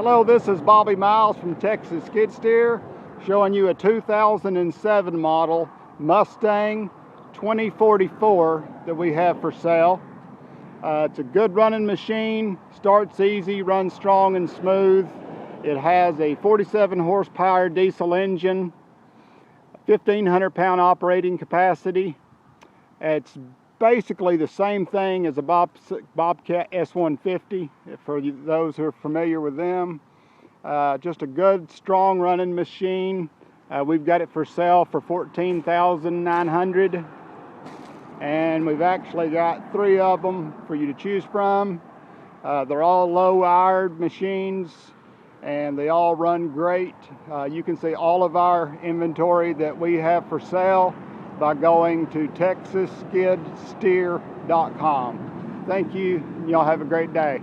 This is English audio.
Hello, this is Bobby Miles from Texas Skid Steer, showing you a 2007 model Mustang 2044 that we have for sale. It's a good running machine, starts easy, runs strong and smooth. It has a 47 horsepower diesel engine, 1,500 pound operating capacity. It's basically the same thing as a Bobcat S150, for those who are familiar with them. Just a good, strong running machine. We've got it for sale for $14,900, and we've actually got 3 of them for you to choose from. They're all low-hour machines, and they all run great. You can see all of our inventory that we have for sale by going to texasskidsteer.com. Thank you. Y'all have a great day.